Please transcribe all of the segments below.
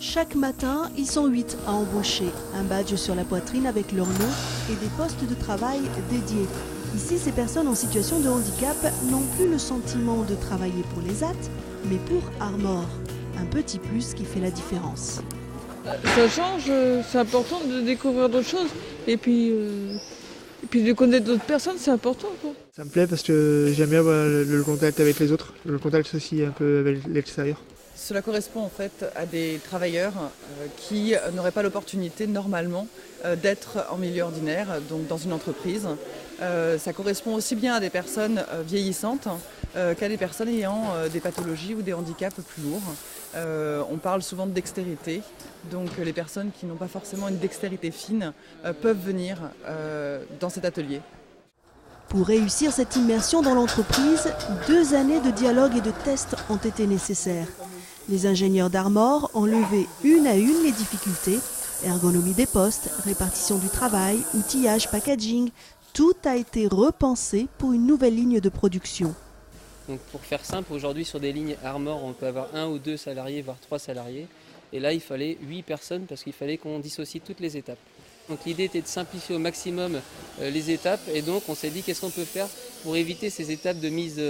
Chaque matin, ils sont 8 à embaucher. Un badge sur la poitrine avec leur nom et des postes de travail dédiés. Ici, ces personnes en situation de handicap n'ont plus le sentiment de travailler pour les ZAT, mais pour Armor. Un petit plus qui fait la différence. Ça change, c'est important de découvrir d'autres choses. Et puis de connaître d'autres personnes, c'est important, quoi. Ça me plaît parce que j'aime bien le contact avec les autres, le contact aussi un peu avec l'extérieur. Cela correspond en fait à des travailleurs qui n'auraient pas l'opportunité normalement d'être en milieu ordinaire, donc dans une entreprise. Ça correspond aussi bien à des personnes vieillissantes qu'à des personnes ayant des pathologies ou des handicaps plus lourds. On parle souvent de dextérité, donc les personnes qui n'ont pas forcément une dextérité fine peuvent venir dans cet atelier. Pour réussir cette immersion dans l'entreprise, 2 années de dialogue et de tests ont été nécessaires. Les ingénieurs d'Armor ont levé une à une les difficultés. Ergonomie des postes, répartition du travail, outillage, packaging, tout a été repensé pour une nouvelle ligne de production. Donc pour faire simple, aujourd'hui sur des lignes Armor, on peut avoir 1 ou 2 salariés, voire 3 salariés. Et là, il fallait 8 personnes parce qu'il fallait qu'on dissocie toutes les étapes. Donc l'idée était de simplifier au maximum les étapes et donc on s'est dit qu'est-ce qu'on peut faire pour éviter ces étapes de mise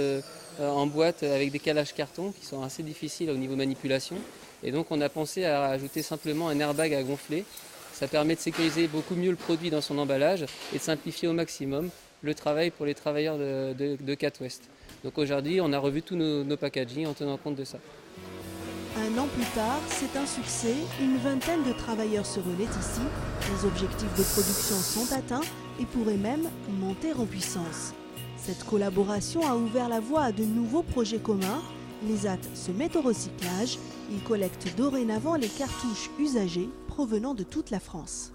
en boîte avec des calages carton qui sont assez difficiles au niveau manipulation. Et donc on a pensé à ajouter simplement un airbag à gonfler. Ça permet de sécuriser beaucoup mieux le produit dans son emballage et de simplifier au maximum le travail pour les travailleurs de Cat West. Donc aujourd'hui on a revu tous nos packaging en tenant compte de ça. 1 an plus tard, c'est un succès. Une vingtaine de travailleurs se relaient ici. Les objectifs de production sont atteints et pourraient même monter en puissance. Cette collaboration a ouvert la voie à de nouveaux projets communs. Les ZAT se mettent au recyclage. Ils collectent dorénavant les cartouches usagées provenant de toute la France.